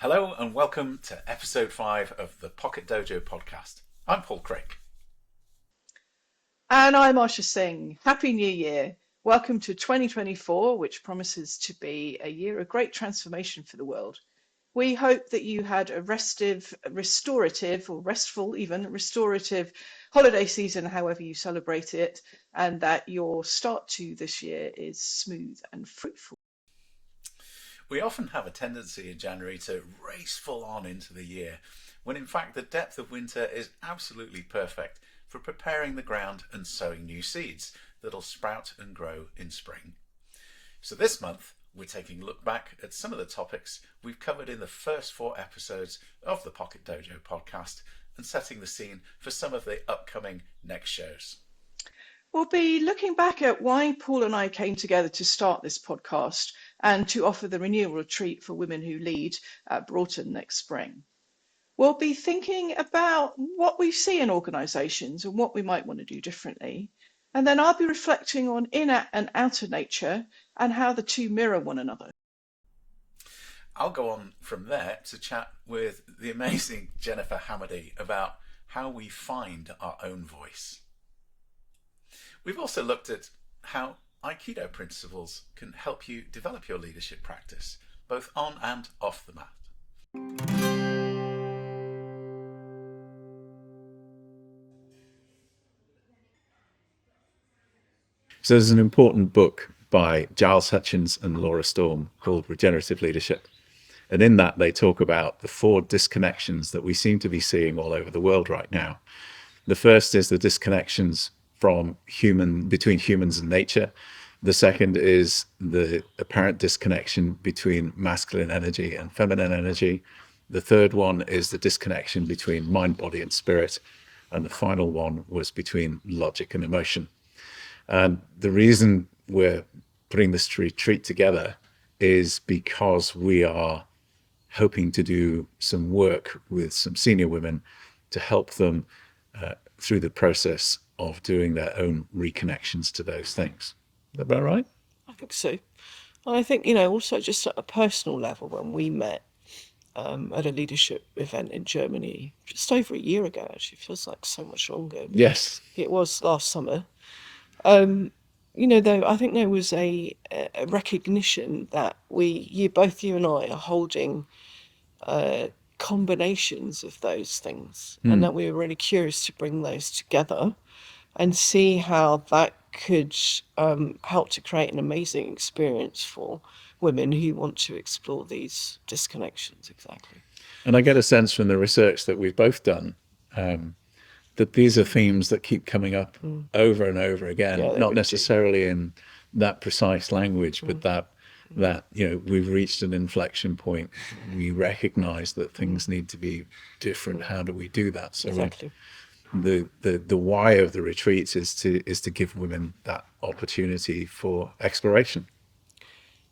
Hello and welcome to episode 5 of the Pocket Dojō podcast. I'm Paul Craig. And I'm Asha Singh. Happy New Year. Welcome to 2024, which promises to be a year of great transformation for the world. We hope that you had a restorative holiday season, however you celebrate it, and that your start to this year is smooth and fruitful. We often have a tendency in January to race full on into the year, when in fact the depth of winter is absolutely perfect for preparing the ground and sowing new seeds that'll sprout and grow in spring. So this month, we're taking a look back at some of the topics we've covered in the first 4 episodes of the Pocket Dojō podcast and setting the scene for some of the upcoming next shows. We'll be looking back at why Paul and I came together to start this podcast and to offer the renewal retreat for women who lead at Broughton next spring. We'll be thinking about what we see in organisations and what we might want to do differently. And then I'll be reflecting on inner and outer nature and how the two mirror one another. I'll go on from there to chat with the amazing Jennifer Hamady about how we find our own voice. We've also looked at how aikido principles can help you develop your leadership practice, both on and off the mat. So there's an important book by Giles Hutchins and Laura Storm called Regenerative Leadership. And in that, they talk about the 4 disconnections that we seem to be seeing all over the world right now. The first is the disconnections between humans and nature. The second is the apparent disconnection between masculine energy and feminine energy. The third one is the disconnection between mind, body, and spirit. And the final one was between logic and emotion. And the reason we're putting this retreat together is because we are hoping to do some work with some senior women to help them through the process of doing their own reconnections to those things. Is that about right? I think so. I think, also just at a personal level, when we met at a leadership event in Germany just over a year ago, actually feels like so much longer. Yes. It was last summer. Though I think there was a recognition that both you and I are holding combinations of those things, and that we were really curious to bring those together and see how that could help to create an amazing experience for women who want to explore these disconnections. Exactly. And I get a sense from the research that we've both done that these are themes that keep coming up over and over again, not necessarily in that precise language, but that we've reached an inflection point. We recognize that things need to be different. How do we do that? So Exactly. The why of the retreats is to give women that opportunity for exploration.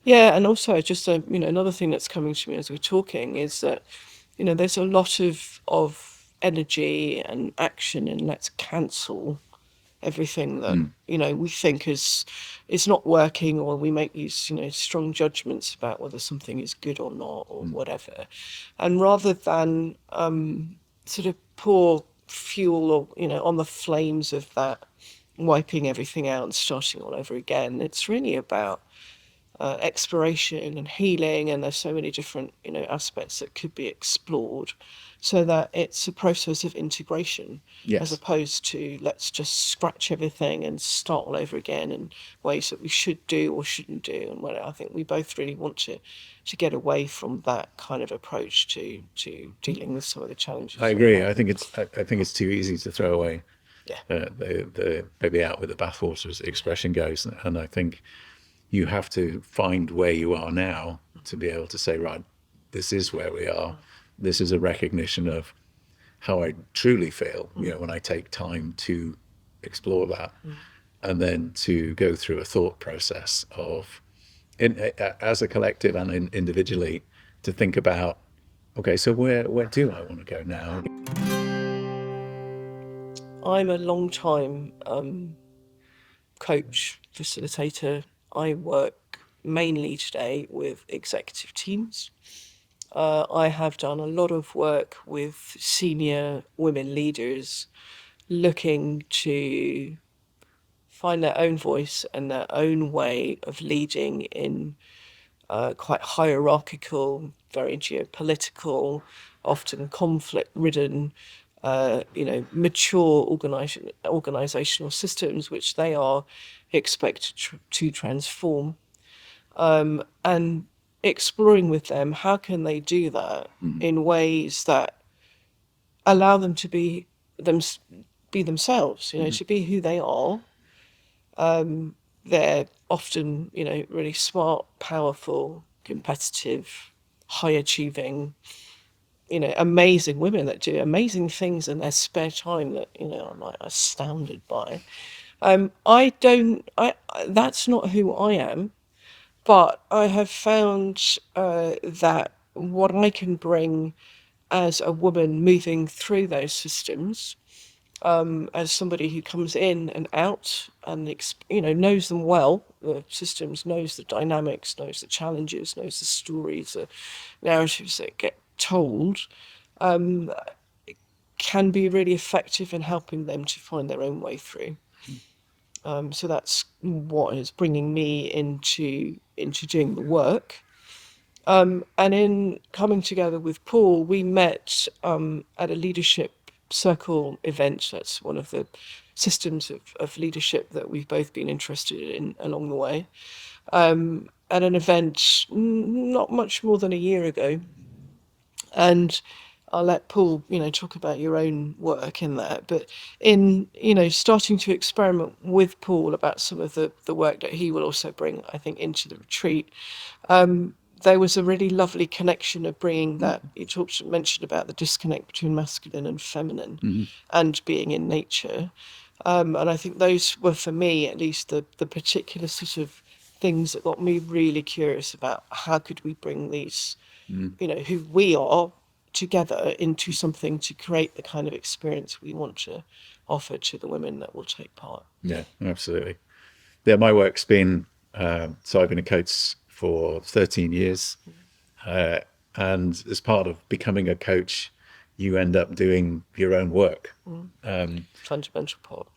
Yeah, and also just another thing that's coming to me as we're talking is that there's a lot of energy and action and let's cancel everything that we think is not working, or we make these strong judgments about whether something is good or not or whatever, and rather than sort of pour fuel or on the flames of that, wiping everything out and starting all over again, it's really about exploration and healing, and there's so many different aspects that could be explored, so that it's a process of integration. Yes. As opposed to let's just scratch everything and start all over again in ways that we should do or shouldn't do. And I think we both really want to get away from that kind of approach to dealing with some of the challenges. I agree. I think it's too easy to throw away the baby out with the bathwater, as the expression goes. And I think you have to find where you are now to be able to say, right, this is where we are. This is a recognition of how I truly feel, when I take time to explore that, and then to go through a thought process of, as a collective and individually, to think about, okay, so where do I want to go now? I'm a long time coach, facilitator. I work mainly today with executive teams, I have done a lot of work with senior women leaders looking to find their own voice and their own way of leading in quite hierarchical, very geopolitical, often conflict-ridden, mature organizational systems, which they are expected to transform. And exploring with them, how can they do that in ways that allow them to be themselves, to be who they are. They're often, really smart, powerful, competitive, high achieving, amazing women that do amazing things in their spare time that, I'm like astounded by. That's not who I am, but I have found that what I can bring as a woman moving through those systems, as somebody who comes in and out and knows them well, the systems, knows the dynamics, knows the challenges, knows the stories, the narratives that get told, can be really effective in helping them to find their own way through. So that's what is bringing me into doing the work. And in coming together with Paul, we met at a leadership circle event. That's one of the systems of leadership that we've both been interested in along the way. At an event not much more than a year ago. And I'll let Paul, talk about your own work in that. But in, starting to experiment with Paul about some of the work that he will also bring, I think, into the retreat, there was a really lovely connection of bringing that. You mentioned about the disconnect between masculine and feminine and being in nature. And I think those were, for me, at least, the particular sort of things that got me really curious about how could we bring these, who we are, together into something to create the kind of experience we want to offer to the women that will take part. Yeah, absolutely. Yeah, my work's been, so I've been a coach for 13 years. And as part of becoming a coach, you end up doing your own work. Fundamental part.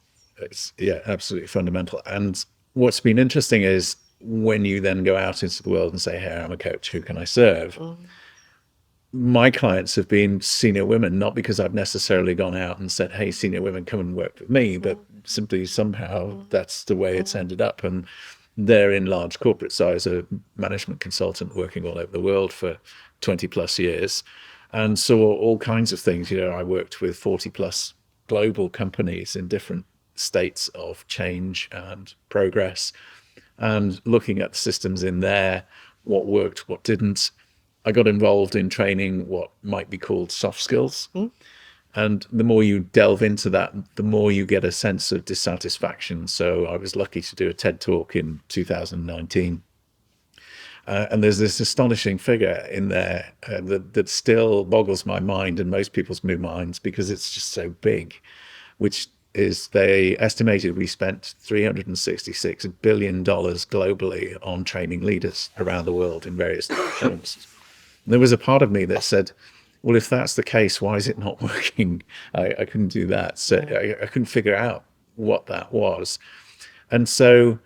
It's, absolutely fundamental. And what's been interesting is when you then go out into the world and say, hey, I'm a coach, who can I serve? My clients have been senior women, not because I've necessarily gone out and said, hey, senior women, come and work with me, but simply somehow that's the way it's ended up. And they're in large corporate size, a management consultant working all over the world for 20 plus years, and saw all kinds of things. I worked with 40 plus global companies in different states of change and progress, and looking at the systems in there, what worked, what didn't. I got involved in training what might be called soft skills. And the more you delve into that, the more you get a sense of dissatisfaction. So I was lucky to do a TED talk in 2019. And there's this astonishing figure in there that still boggles my mind and most people's minds because it's just so big, which is they estimated we spent $366 billion globally on training leaders around the world in various forms. There was a part of me that said, well, if that's the case, why is it not working? I couldn't do that. So I couldn't figure out what that was. And so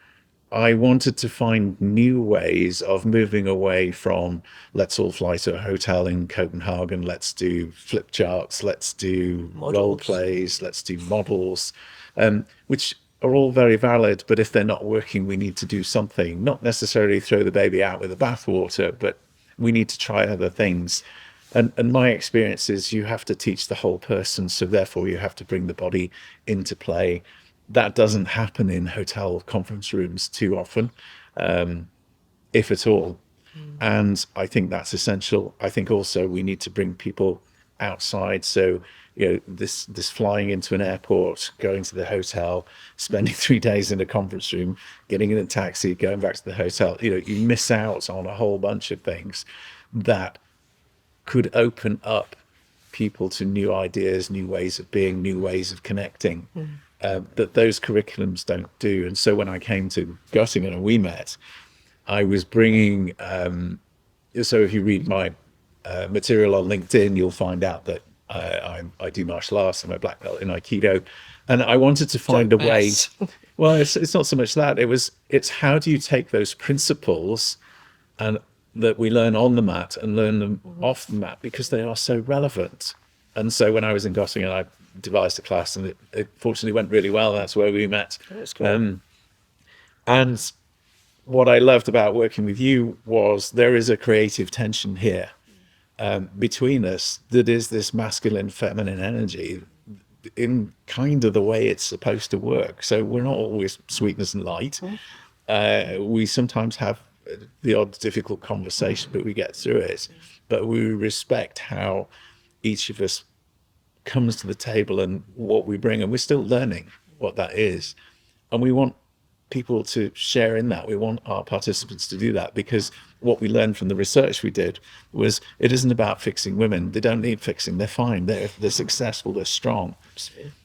I wanted to find new ways of moving away from let's all fly to a hotel in Copenhagen, let's do flip charts, let's do role plays, let's do models, which are all very valid. But if they're not working, we need to do something, not necessarily throw the baby out with the bathwater, but we need to try other things. And my experience is you have to teach the whole person, so therefore you have to bring the body into play. That doesn't happen in hotel conference rooms too often, if at all. And I think that's essential. I think also we need to bring people outside. So, this flying into an airport, going to the hotel, spending 3 days in a conference room, getting in a taxi, going back to the hotel, you miss out on a whole bunch of things that could open up people to new ideas, new ways of being, new ways of connecting, that those curriculums don't do. And so when I came to Göttingen and we met, I was bringing, so if you read my material on LinkedIn, you'll find out that I do martial arts. I'm a black belt in aikido, and I wanted to find a Don't way. mess. Well, it's not so much that, it's how do you take those principles and that we learn on the mat and learn them off the mat, because they are so relevant. And so when I was in Göttingen, I devised a class, and it fortunately went really well. That's where we met. That's great. And what I loved about working with you was there is a creative tension here between us that is this masculine feminine energy in kind of the way it's supposed to work. So we're not always sweetness and light. We sometimes have the odd difficult conversation, but we get through it. But we respect how each of us comes to the table and what we bring, and we're still learning what that is. And we want people to share in that. We want our participants to do that, because what we learned from the research we did was it isn't about fixing women. They don't need fixing. They're fine. They're successful. They're strong.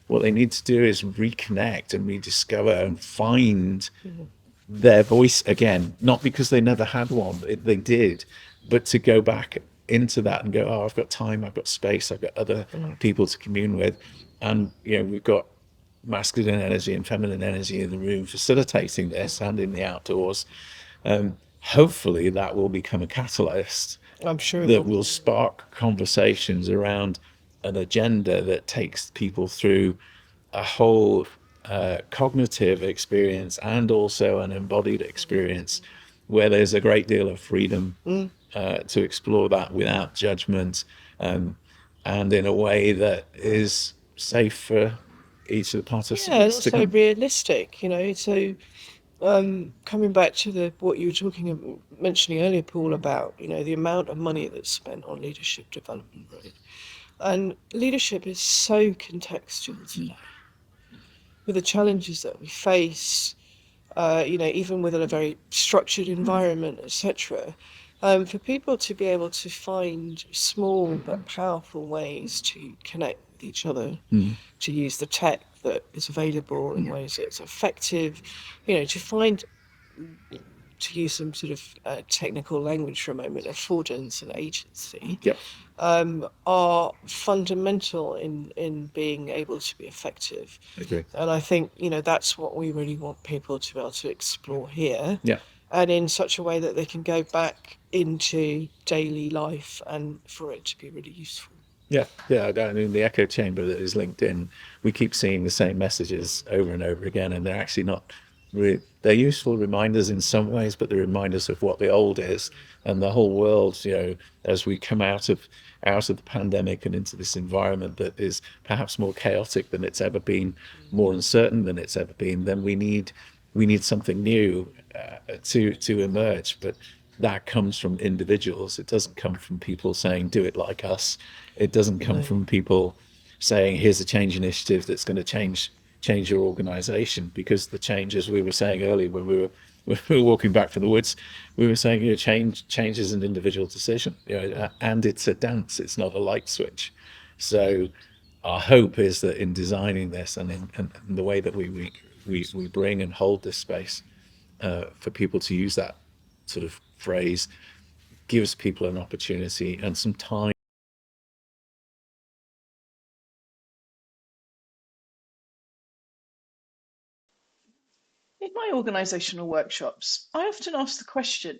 What they need to do is reconnect and rediscover and find their voice again, not because they never had one, they did, but to go back into that and go, oh, I've got time, I've got space, I've got other people to commune with. And we've got masculine energy and feminine energy in the room facilitating this and in the outdoors. Hopefully that will become a catalyst I'm sure it that will. will spark conversations around an agenda that takes people through a whole cognitive experience and also an embodied experience, where there's a great deal of freedom to explore that without judgment, and in a way that is safe for each of the Yeah, and participants to also come. realistic, So coming back to what you were mentioning earlier, Paul, about the amount of money that's spent on leadership development, right? And leadership is so contextual today, with the challenges that we face, even within a very structured environment, etc. For people to be able to find small but powerful ways to connect with each other, to use the tech that is available in ways that's effective, to find, to use some sort of technical language for a moment, affordance and agency, Yep. are fundamental in being able to be effective. Okay. And I think, that's what we really want people to be able to explore here. Yeah. And in such a way that they can go back into daily life and for it to be really useful. Yeah, I mean, the echo chamber that is LinkedIn, we keep seeing the same messages over and over again, and they're actually not they're useful reminders in some ways, but they're reminders of what the old is. And the whole world, as we come out of the pandemic and into this environment that is perhaps more chaotic than it's ever been, more uncertain than it's ever been, then we need something new to emerge. But that comes from individuals. It doesn't come from people saying, do it like us. It doesn't come from people saying, here's a change initiative that's going to change your organization. Because the change, as we were saying earlier when we were walking back from the woods, we were saying, change is an individual decision, and it's a dance. It's not a light switch. So our hope is that in designing this and in the way that we bring and hold this space for people to use that sort of phrase, gives people an opportunity and some time. In my organisational workshops, I often ask the question,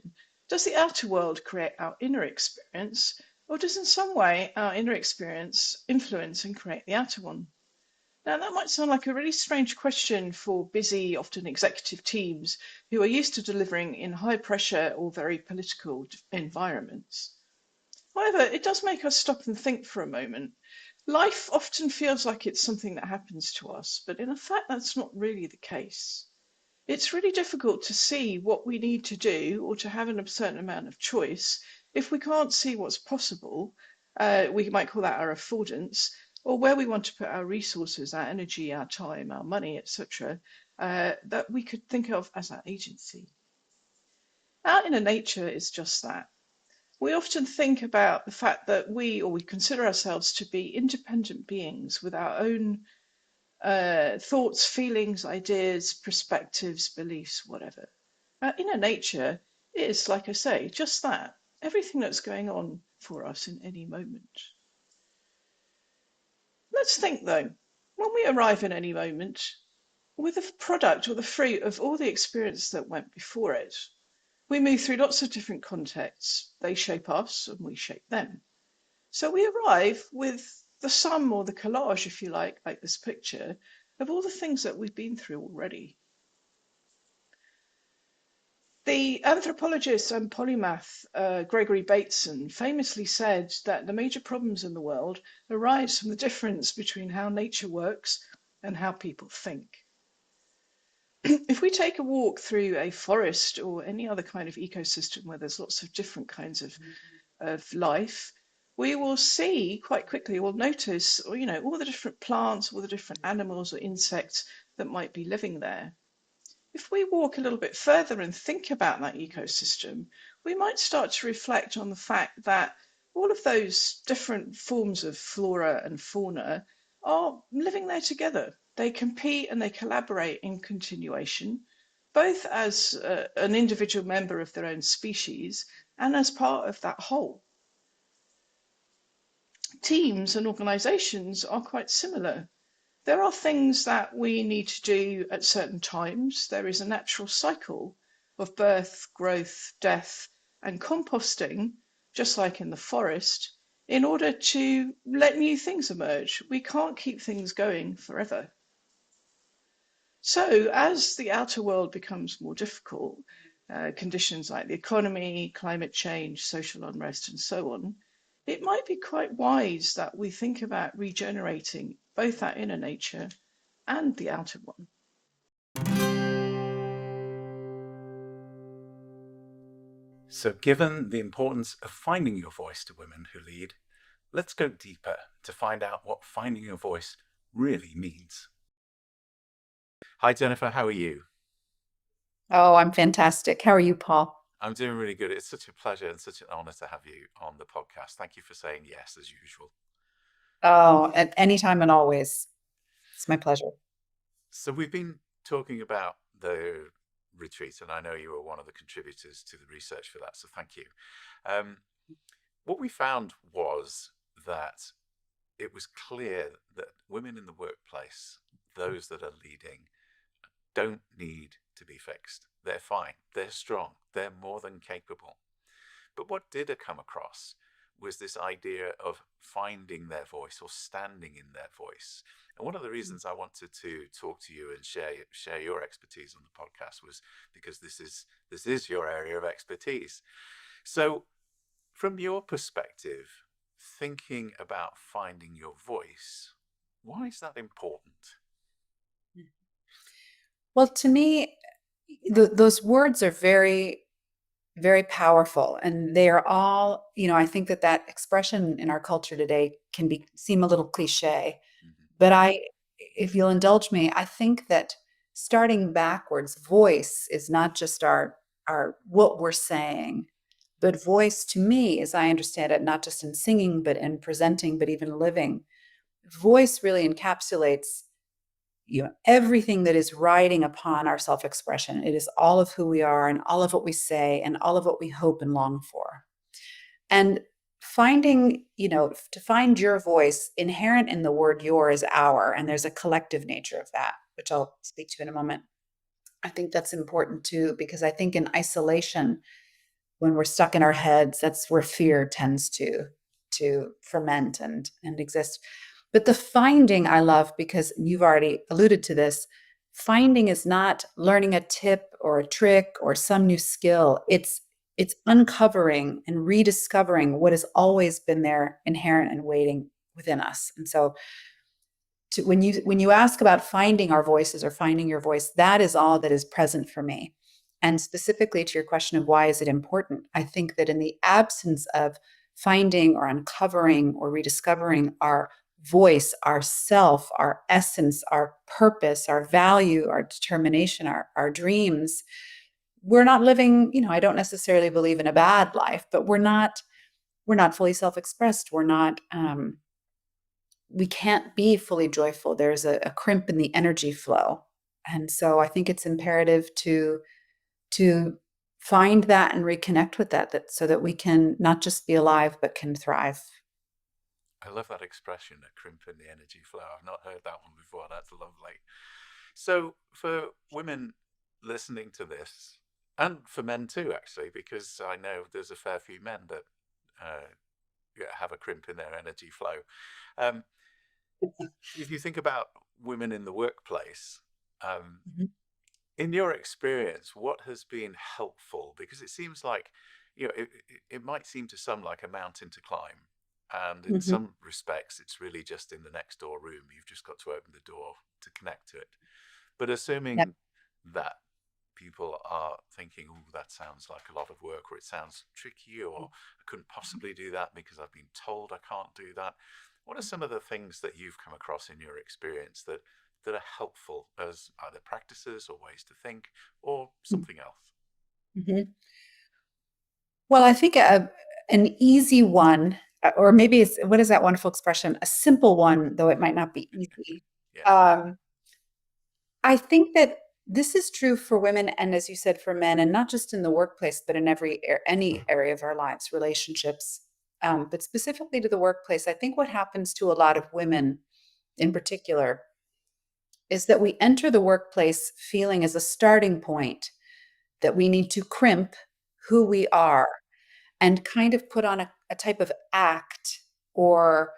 does the outer world create our inner experience, or does in some way our inner experience influence and create the outer one? Now, that might sound like a really strange question for busy, often executive teams who are used to delivering in high pressure or very political environments. However, it does make us stop and think for a moment. Life often feels like it's something that happens to us, but in fact, that's not really the case. It's really difficult to see what we need to do or to have a certain amount of choice if we can't see what's possible. We might call that our affordance, or where we want to put our resources, our energy, our time, our money, etc., that we could think of as our agency. Our inner nature is just that. We often think about the fact that we consider ourselves to be independent beings with our own thoughts, feelings, ideas, perspectives, beliefs, whatever. Our inner nature is, like I say, just that. everything that's going on for us in any moment. Let's think though, when we arrive in any moment, we're the product or the fruit of all the experience that went before it. We move through lots of different contexts. They shape us and we shape them. So we arrive with the sum or the collage, if you like this picture, of all the things that we've been through already. The anthropologist and polymath Gregory Bateson famously said that the major problems in the world arise from the difference between how nature works and how people think. If we take a walk through a forest or any other kind of ecosystem where there's lots of different kinds of life, we will see quite quickly, we'll notice, all the different plants, all the different animals or insects that might be living there. If we walk a little bit further and think about that ecosystem, we might start to reflect on the fact that all of those different forms of flora and fauna are living there together. They compete and they collaborate in continuation, both as an individual member of their own species and as part of that whole. Teams and organizations are quite similar. There are things that we need to do at certain times. There is a natural cycle of birth, growth, death, and composting, just like in the forest, in order to let new things emerge. We can't keep things going forever. So as the outer world becomes more difficult, conditions like the economy, climate change, social unrest, and so on, it might be quite wise that we think about regenerating both that inner nature and the outer one. So, given the importance of finding your voice to women who lead, let's go deeper to find out what finding your voice really means. Hi, Jennifer, how are you? Oh, I'm fantastic. How are you, Paul? I'm doing really good. It's such a pleasure and such an honor to have you on the podcast. Thank you for saying yes, as usual. Oh, at any time and always. It's my pleasure. So we've been talking about the retreat, and I know you were one of the contributors to the research for that, so thank you. What we found was that it was clear that women in the workplace, those that are leading, don't need to be fixed. They're fine. They're strong. They're more than capable. But what did come across was this idea of finding their voice or standing in their voice. And one of the reasons I wanted to talk to you and share your expertise on the podcast was because this is your area of expertise. So from your perspective, thinking about finding your voice, why is that important? Well, to me, those words are very, very powerful. And they are all, I think that expression in our culture today can seem a little cliche. Mm-hmm. But if you'll indulge me, I think that starting backwards, voice is not just our what we're saying, but voice to me, as I understand it, not just in singing, but in presenting, but even living, voice really encapsulates everything that is riding upon our self-expression. It is all of who we are and all of what we say and all of what we hope and long for. And finding, to find your voice, inherent in the word your is our, and there's a collective nature of that, which I'll speak to in a moment. I think that's important too, because I think in isolation, when we're stuck in our heads, that's where fear tends to ferment and exist. But the finding I love, because you've already alluded to this, finding is not learning a tip or a trick or some new skill. It's uncovering and rediscovering what has always been there, inherent and waiting within us. And so when you ask about finding our voices or finding your voice, that is all that is present for me. And specifically to your question of why is it important, I think that in the absence of finding or uncovering or rediscovering our voice, our self, our essence, our purpose, our value, our determination, our dreams, we're not living, I don't necessarily believe in a bad life, but we're not fully self-expressed. We're not, we can't be fully joyful. There's a crimp in the energy flow. And so I think it's imperative to find that and reconnect with that so that we can not just be alive, but can thrive. I love that expression, a crimp in the energy flow. I've not heard that one before. That's lovely. So for women listening to this, and for men too, actually, because I know there's a fair few men that have a crimp in their energy flow. Um, if you think about women in the workplace, Mhm. in your experience, what has been helpful? Because it seems like, it might seem to some like a mountain to climb. And in Mhm. some respects, it's really just in the next door room. You've just got to open the door to connect to it. But Yep. assuming that people are thinking, oh, that sounds like a lot of work, or it sounds tricky, or I couldn't possibly do that because I've been told I can't do that. What are some of the things that you've come across in your experience that are helpful as either practices or ways to think or something else? Mhm. Well, I think an easy one, or maybe it's, what is that wonderful expression? A simple one, though it might not be easy. Yeah. Um, I think that this is true for women and, as you said, for men, and not just in the workplace, but in any area of our lives, relationships. But specifically to the workplace, I think what happens to a lot of women in particular is that we enter the workplace feeling as a starting point that we need to crimp who we are and kind of put on a type of act or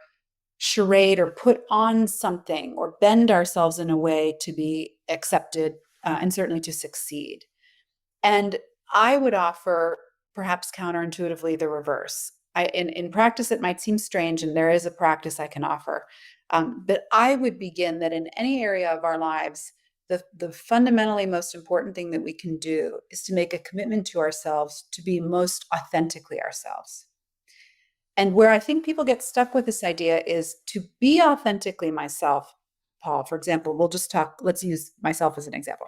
charade or put on something or bend ourselves in a way to be accepted and certainly to succeed. And I would offer, perhaps counterintuitively, the reverse. In practice, it might seem strange, and there is a practice I can offer. But I would begin that in any area of our lives, the fundamentally most important thing that we can do is to make a commitment to ourselves to be most authentically ourselves. And where I think people get stuck with this idea is to be authentically myself. Paul, for example, let's use myself as an example.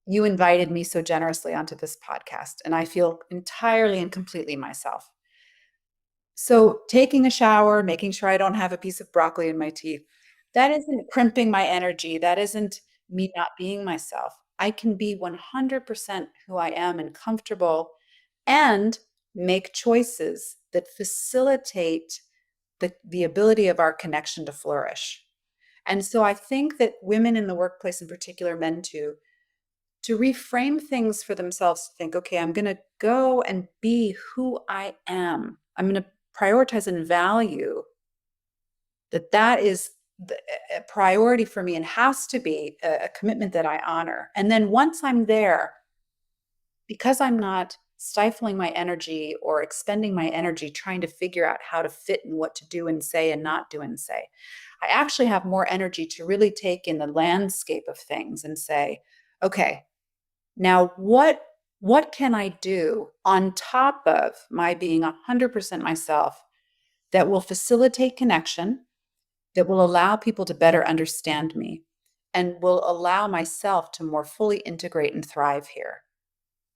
You invited me so generously onto this podcast, and I feel entirely and completely myself. So taking a shower, making sure I don't have a piece of broccoli in my teeth, that isn't crimping my energy. That isn't me not being myself. I can be 100% who I am and comfortable and make choices that facilitate the ability of our connection to flourish. And so I think that women in the workplace, in particular, men too, to reframe things for themselves, to think, okay, I'm going to go and be who I am. I'm going to prioritize and value that is a priority for me and has to be a commitment that I honor. And then once I'm there, because I'm not stifling my energy or expending my energy trying to figure out how to fit and what to do and say and not do and say, I actually have more energy to really take in the landscape of things and say, okay, now what can I do on top of my being 100% myself that will facilitate connection, that will allow people to better understand me, and will allow myself to more fully integrate and thrive here?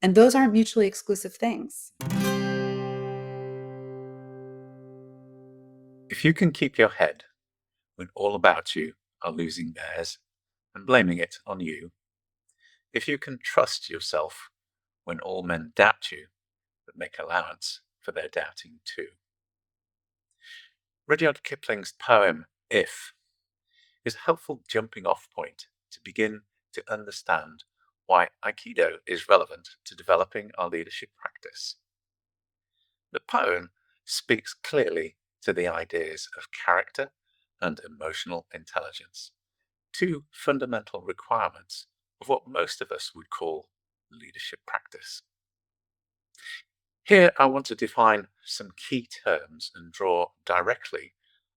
And those aren't mutually exclusive things. If you can keep your head when all about you are losing theirs and blaming it on you, if you can trust yourself when all men doubt you but make allowance for their doubting too. Rudyard Kipling's poem, If, is a helpful jumping off point to begin to understand why aikido is relevant to developing our leadership practice. The poem speaks clearly to the ideas of character and emotional intelligence, two fundamental requirements of what most of us would call leadership practice. Here, I want to define some key terms and draw directly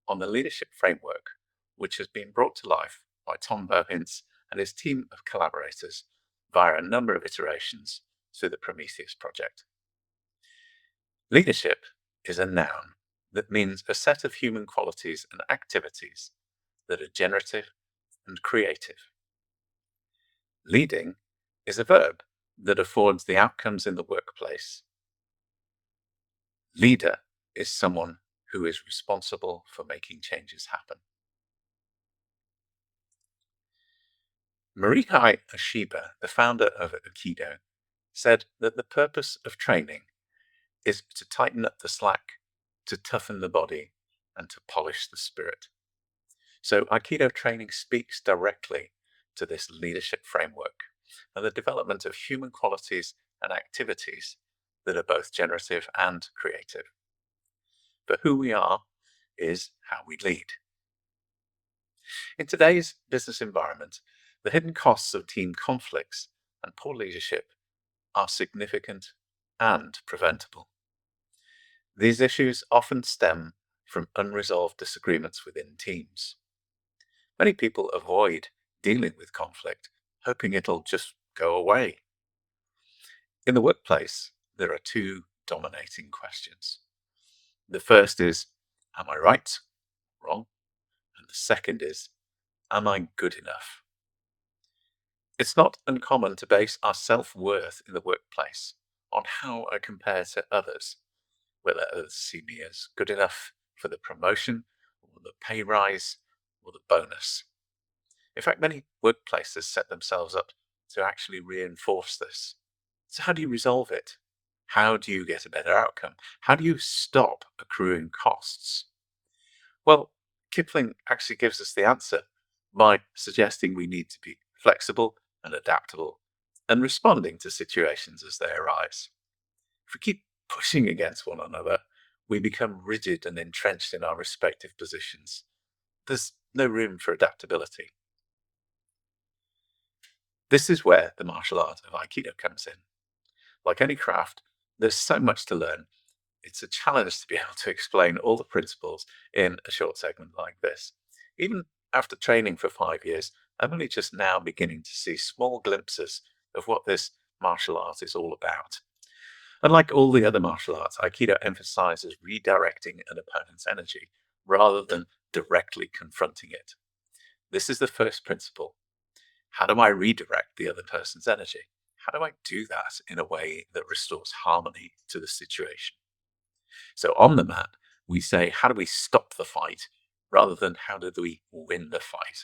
on the leadership framework, which has been brought to life by Tom Bohins and his team of collaborators via a number of iterations through the Prometheus project. Leadership is a noun that means a set of human qualities and activities that are generative and creative. Leading is a verb that affords the outcomes in the workplace. Leader is someone who is responsible for making changes happen. Marikai Ashiba, the founder of Aikido, said that the purpose of training is to tighten up the slack, to toughen the body, and to polish the spirit. So Aikido training speaks directly to this leadership framework and the development of human qualities and activities that are both generative and creative. But who we are is how we lead. In today's business environment, the hidden costs of team conflicts and poor leadership are significant and preventable. These issues often stem from unresolved disagreements within teams. Many people avoid dealing with conflict, hoping it'll just go away. In the workplace, there are two dominating questions. The first is, am I right? Wrong? And the second is, am I good enough? It's not uncommon to base our self-worth in the workplace on how I compare to others, whether others see me as good enough for the promotion or the pay rise or the bonus. In fact, many workplaces set themselves up to actually reinforce this. So how do you resolve it? How do you get a better outcome? How do you stop accruing costs? Well, Kipling actually gives us the answer by suggesting we need to be flexible and adaptable and responding to situations as they arise. If we keep pushing against one another, we become rigid and entrenched in our respective positions. There's no room for adaptability. This is where the martial art of Aikido comes in. Like any craft, there's so much to learn. It's a challenge to be able to explain all the principles in a short segment like this. Even after training for 5 years, I'm only just now beginning to see small glimpses of what this martial art is all about. Unlike all the other martial arts, Aikido emphasizes redirecting an opponent's energy rather than directly confronting it. This is the first principle. How do I redirect the other person's energy? How do I do that in a way that restores harmony to the situation? So on the mat, we say, how do we stop the fight rather than how do we win the fight?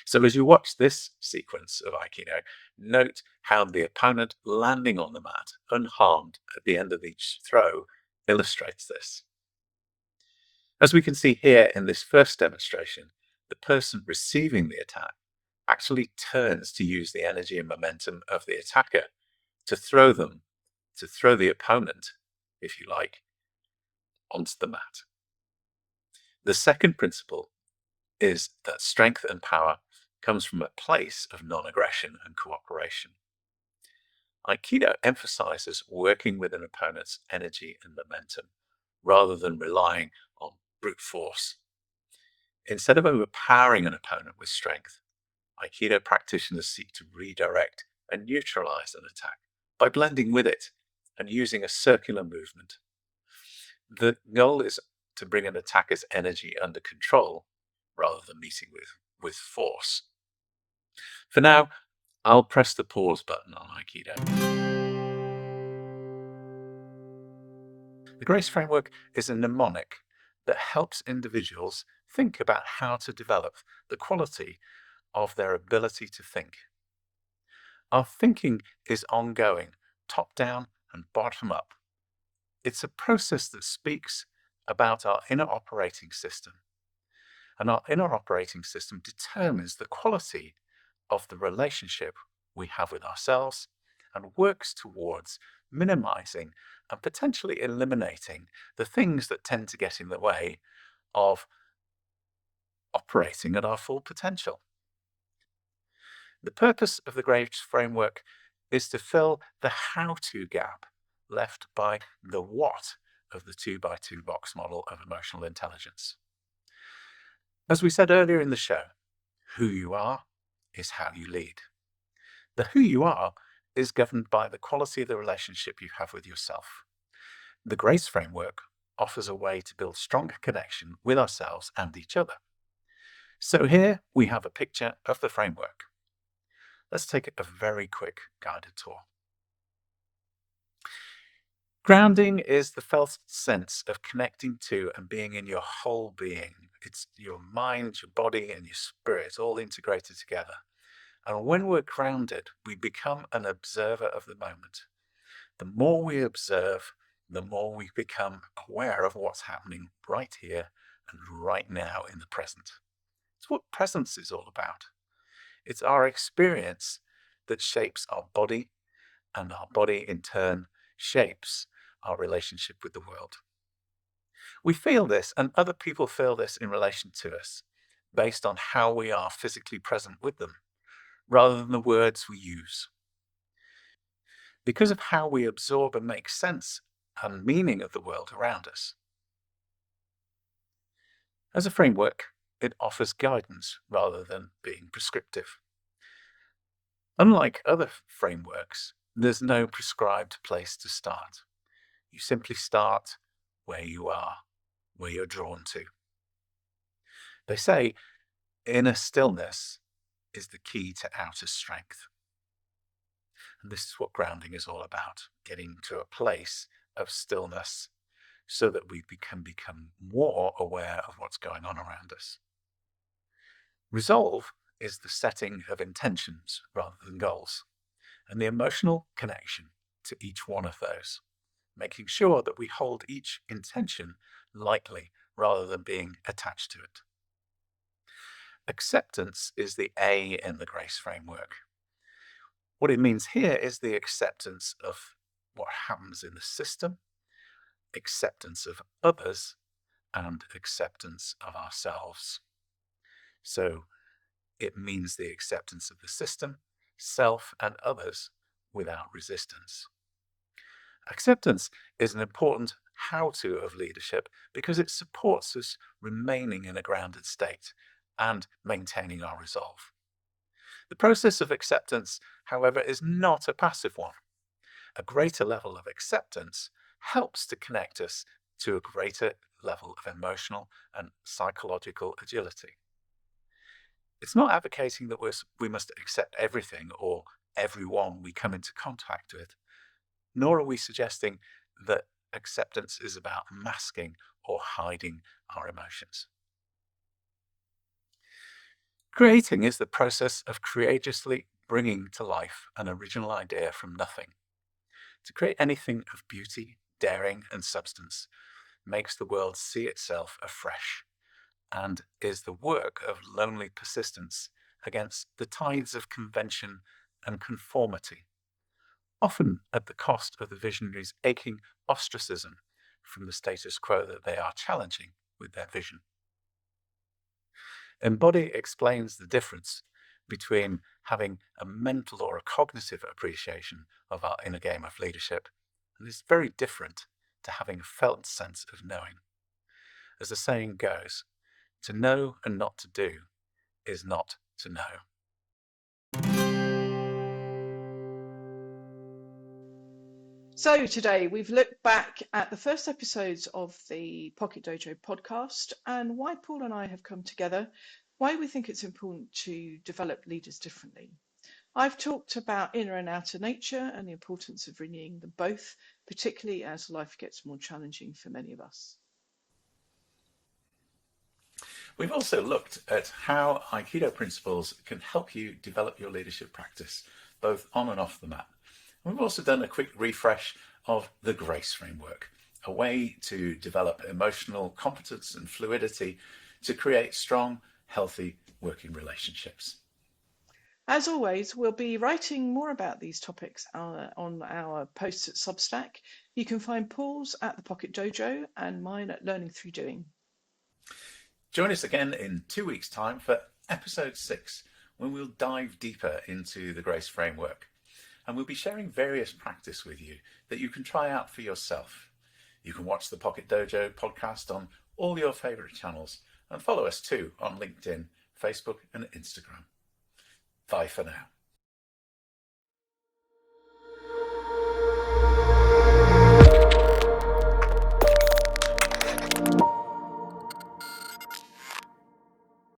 So as you watch this sequence of Aikido, note how the opponent landing on the mat unharmed at the end of each throw illustrates this. As we can see here in this first demonstration, the person receiving the attack actually turns to use the energy and momentum of the attacker to throw the opponent, if you like, onto the mat. The second principle is that strength and power comes from a place of non-aggression and cooperation. Aikido emphasizes working with an opponent's energy and momentum rather than relying on brute force. Instead of overpowering an opponent with strength, Aikido practitioners seek to redirect and neutralize an attack by blending with it and using a circular movement. The goal is to bring an attacker's energy under control rather than meeting with force. For now, I'll press the pause button on Aikido. The Grace Framework is a mnemonic that helps individuals think about how to develop the quality of their ability to think. Our thinking is ongoing, top down and bottom up. It's a process that speaks about our inner operating system. And our inner operating system determines the quality of the relationship we have with ourselves and works towards minimizing and potentially eliminating the things that tend to get in the way of operating at our full potential. The purpose of the Grace Framework is to fill the how-to gap left by the what of the 2x2 box model of emotional intelligence. As we said earlier in the show, who you are is how you lead. The who you are is governed by the quality of the relationship you have with yourself. The Grace Framework offers a way to build stronger connection with ourselves and each other. So here we have a picture of the framework. Let's take a very quick guided tour. Grounding is the felt sense of connecting to and being in your whole being. It's your mind, your body, and your spirit all integrated together. And when we're grounded, we become an observer of the moment. The more we observe, the more we become aware of what's happening right here and right now in the present. It's what presence is all about. It's our experience that shapes our body, and our body in turn shapes our relationship with the world. We feel this, and other people feel this in relation to us, based on how we are physically present with them, rather than the words we use. Because of how we absorb and make sense and meaning of the world around us. As a framework, it offers guidance rather than being prescriptive. Unlike other frameworks, there's no prescribed place to start. You simply start where you are, where you're drawn to. They say inner stillness is the key to outer strength. And this is what grounding is all about, getting to a place of stillness so that we can become more aware of what's going on around us. Resolve is the setting of intentions rather than goals, and the emotional connection to each one of those, making sure that we hold each intention lightly rather than being attached to it. Acceptance is the A in the GRACE framework. What it means here is the acceptance of what happens in the system, acceptance of others, and acceptance of ourselves. So it means the acceptance of the system, self, and others without resistance. Acceptance is an important how-to of leadership because it supports us remaining in a grounded state and maintaining our resolve. The process of acceptance, however, is not a passive one. A greater level of acceptance helps to connect us to a greater level of emotional and psychological agility. It's not advocating that we must accept everything or everyone we come into contact with, nor are we suggesting that acceptance is about masking or hiding our emotions. Creating is the process of courageously bringing to life an original idea from nothing. To create anything of beauty, daring, and substance makes the world see itself afresh and is the work of lonely persistence against the tides of convention and conformity, often at the cost of the visionaries' aching ostracism from the status quo that they are challenging with their vision. Embody explains the difference between having a mental or a cognitive appreciation of our inner game of leadership, and is very different to having a felt sense of knowing. As the saying goes, to know and not to do is not to know. So today we've looked back at the first episodes of the Pocket Dojō podcast and why Paul and I have come together, why we think it's important to develop leaders differently. I've talked about inner and outer nature and the importance of renewing them both, particularly as life gets more challenging for many of us. We've also looked at how aikido principles can help you develop your leadership practice, both on and off the mat. We've also done a quick refresh of the GRACE framework, a way to develop emotional competence and fluidity to create strong, healthy working relationships. As always, we'll be writing more about these topics on our posts at Substack. You can find Paul's at the Pocket Dojō and mine at Learning Through Doing. Join us again in 2 weeks' time for episode 6, when we'll dive deeper into the GRACE framework. And we'll be sharing various practice with you that you can try out for yourself. You can watch the Pocket Dojō podcast on all your favourite channels and follow us too on LinkedIn, Facebook and Instagram. Bye for now.